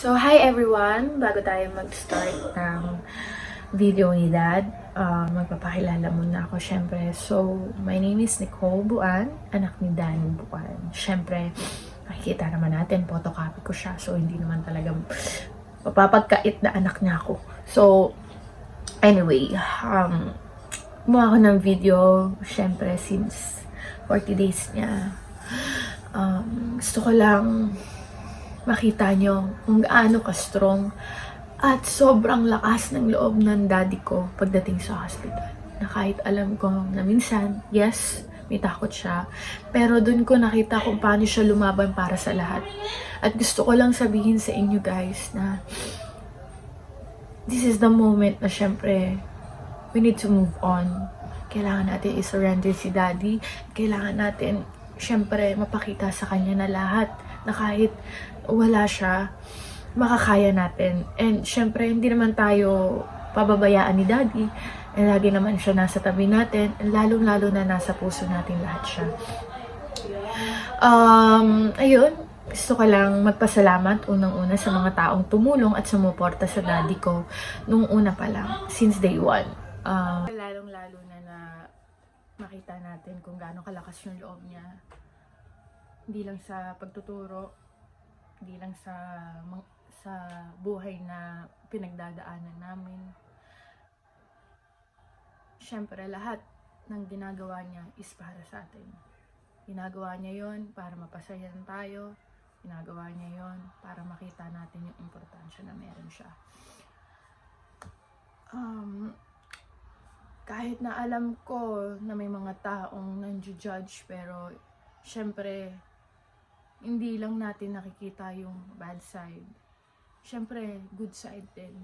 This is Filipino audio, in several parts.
So, hi everyone! Bago tayo mag-start ng video ni Dad, magpapakilala muna ako syempre. So, my name is Nicole Buan, anak ni Dan Buan. Syempre, makikita naman natin, photocopy ko siya. So, hindi naman talaga mapapagkait na anak niya ako. So, anyway, gumawa ako ng video, syempre, since 40 days niya. Gusto ko lang makita nyo kung gaano ka-strong at sobrang lakas ng loob ng daddy ko pagdating sa hospital. Na kahit alam ko na minsan, yes, may takot siya, pero dun ko nakita kung paano siya lumaban para sa lahat. At gusto ko lang sabihin sa inyo guys na this is the moment na syempre, we need to move on. Kailangan natin i-surrender si daddy. Kailangan natin syempre mapakita sa kanya na lahat na kahit wala siya, makakaya natin. And syempre, hindi naman tayo pababayaan ni daddy. And lagi naman siya nasa tabi natin. And lalong-lalo na nasa puso natin lahat siya. Ayun, gusto ko lang magpasalamat unang-una sa mga taong tumulong at sumuporta sa daddy ko nung una pa lang, since day one. Lalong-lalo na makita natin kung gaano kalakas yung loob niya. Hindi lang sa pagtuturo, hindi lang sa buhay na pinagdadaanan namin. Siyempre, lahat ng ginagawa niya is para sa atin. Ginagawa niya yon para mapasayan tayo. Ginagawa niya yon para makita natin yung importansya na meron siya. Kahit na alam ko na may mga taong nanju-judge, pero siyempre, hindi lang natin nakikita yung bad side. Siyempre, good side din.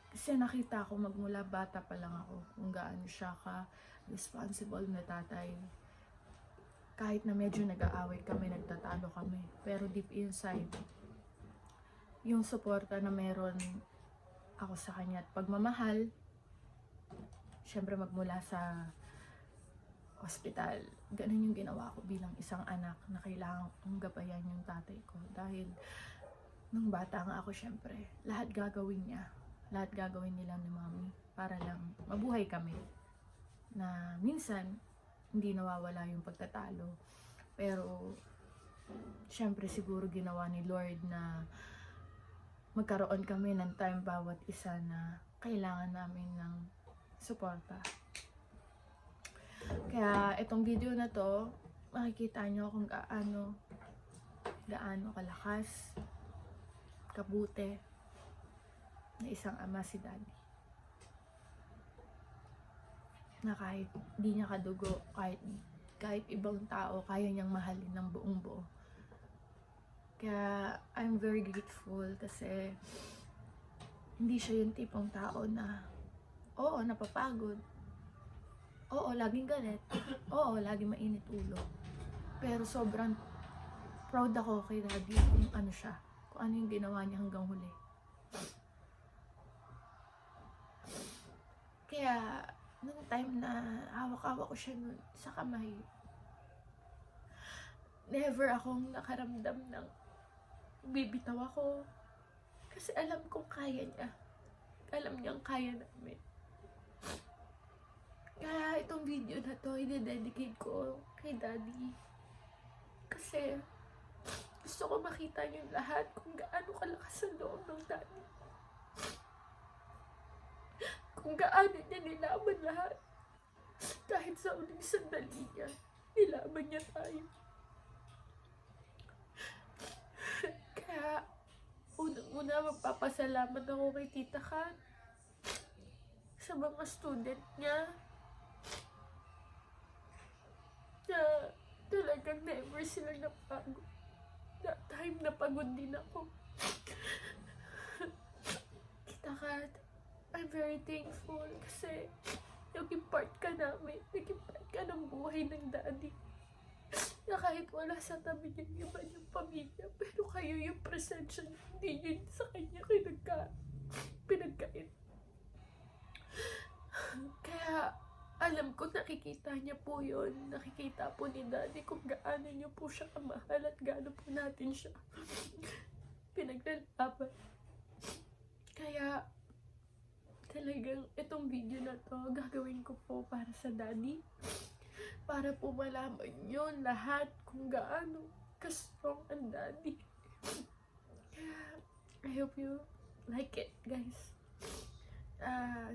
Kasi nakita ko magmula bata pa lang ako kung gaano siya ka-responsible na tatay. Kahit na medyo nag-aaway kami, nagtatalo kami. Pero deep inside, yung suporta na meron ako sa kanya at pagmamahal, siyempre magmula sa hospital, ganun yung ginawa ko bilang isang anak na kailangan kong gabayan yung tatay ko. Dahil nung bata nga ako, syempre, lahat gagawin niya. Lahat gagawin nila ni mami para lang mabuhay kami. Na minsan, hindi nawawala yung pagtatalo. Pero, syempre siguro ginawa ni Lord na magkaroon kami ng time bawat isa na kailangan namin ng suporta. Kaya itong video na to, makikita nyo kung gaano kalakas, kabuti na isang ama si daddy. Na kahit di niya kadugo, kahit ibang tao, kaya niyang mahalin ng buong buo. Kaya I'm very grateful kasi hindi siya yung tipong tao na oo, napapagod. Oo, laging galit. Oo, laging mainit ulo. Pero sobrang proud ako kay daddy kung ano siya. Kung ano yung ginawa niya hanggang huli. Kaya, nung time na hawak-hawak ko siya sa kamay, never akong nakaramdam ng bibitaw ako. Kasi alam kong kaya niya. Alam niyang kaya namin. Kaya itong video na to, i-dedicate ko kay daddy. Kasi gusto ko makita niyo lahat kung gaano kalakas ang loob ng daddy. Kung gaano niya nilaban lahat. Kahit sa uling sandali niya, nilaban niya tayo. Kaya unang-una magpapasalamat ako kay Tita Kat sa mga student niya. Na talagang never silang napagod. That time napagod din ako. Kita Kat, I'm very thankful kasi naging part ka namin. Naging part ka ng buhay ng daddy. Na kahit wala sa tabi niya yung iba niyang pamilya, pero kayo yung presensya niya, hindi yun sa kanya pinagkait. Kaya alam ko nakikita niya po yun. Nakikita po ni daddy kung gaano niyo po siya kamahal at gaano po natin siya pinaglalaban. Itong video na to, gagawin ko po para sa daddy. Para po malaman yun lahat kung gaano ka-strong ang daddy. I hope you like it, guys.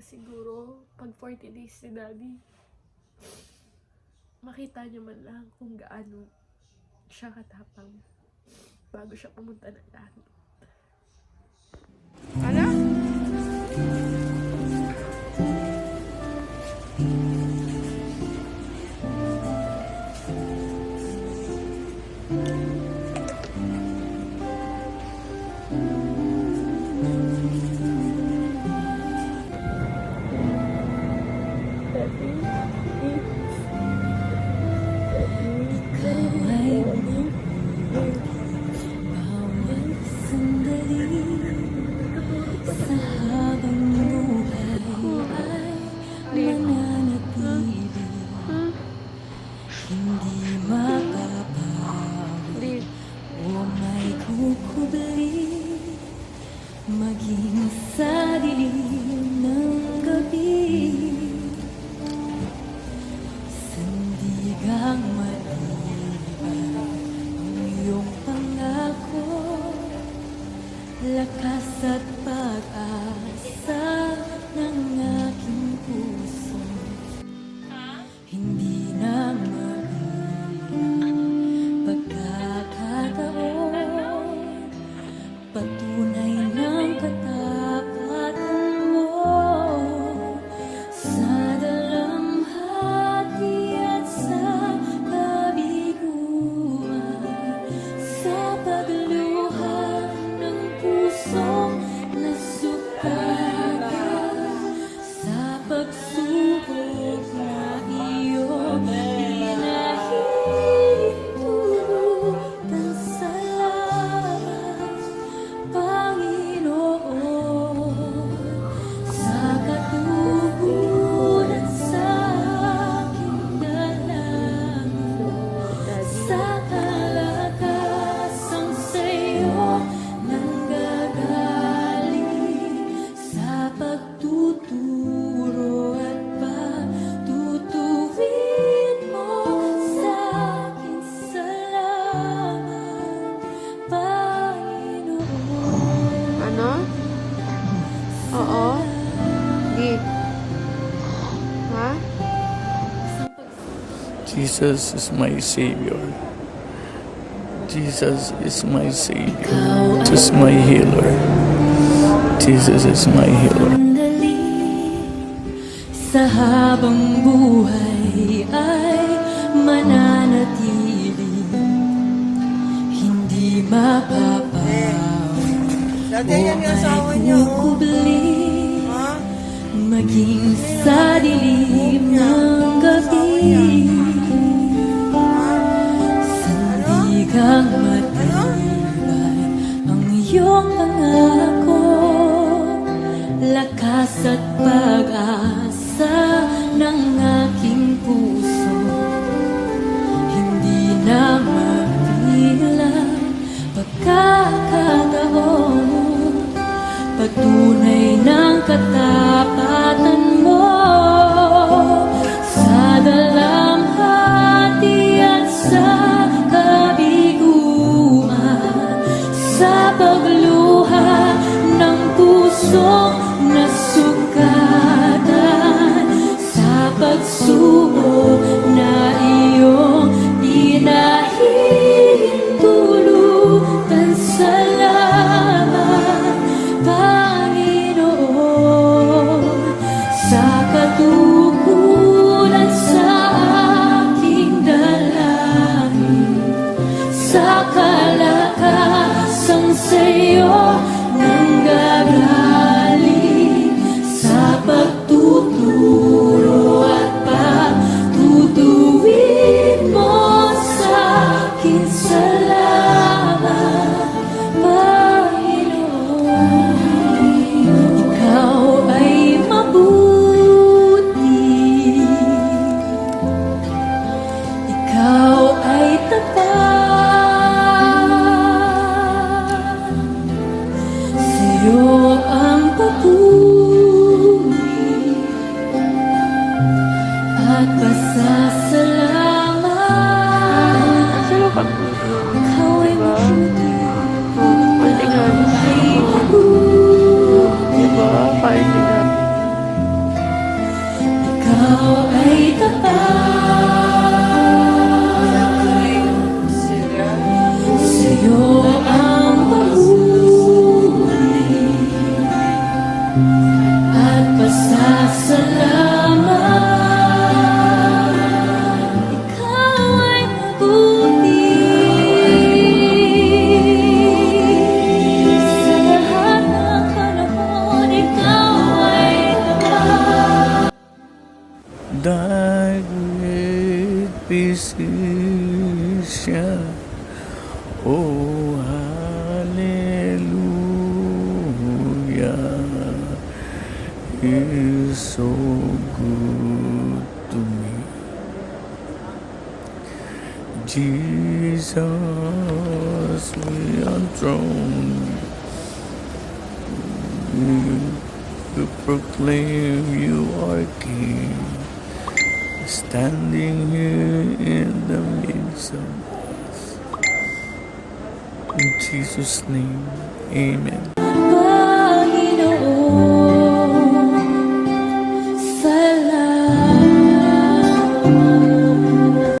Siguro, pag 40 days si daddy, makita niyo man lang kung gaano siya katapang bago siya pumunta ng langit. Ano? Maging sa dilim ng gabi, sandigang matibay ang iyong pangako, lakas at pag-asa ng aking puso. Hindi na magiging pagkakataon, patunay ng katapatan mo sa dalamhati at sa kabiguan, sa pagluha ng pusong nasugatan, sa pagsubok na iyong pinahintulutan. Salamat, Panginoon, sa katugunan sa aking dalangin, sa kalakasang sa'yo nanggagaling, sa pagtuturo at pagtutuwid mo sa akin. Salamat, Panginoon. Ano? Oo. Di. Ha? Jesus is my Savior. Jesus is my Savior. Jesus is my healer. Jesus is my healer. Sandali sa habang buhay ay mananatili, hindi mapapawi Dati yan yung o asawa ay niyo. kukubli, Ha? maging sa dilim ng gabi, sandigang matibay ang iyong pangako, lakas at pag-asa ng aking puso. Hindi na mapilang pagkakataon, patunay ng katapatan mo sa dalamhati at sa kabiguan, sa pagluha ng pusong nasugatan, sa pagsubok na iyong pinahintulutan. Salamat, Panginoon, sa katugunan sa aking dalangin, sa kalakasang sa'yo nanggagaling, sa pagtuturo at pagtutuwid mo sa akin. Salamat, Panginoon. Ikaw ay mabuti, ikaw ay tapat, sa'yo ang papuri physician. Oh, hallelujah. He is so good to me. Jesus, we enthrone you. We proclaim you are King, standing here in the midst of us. In Jesus' name, amen.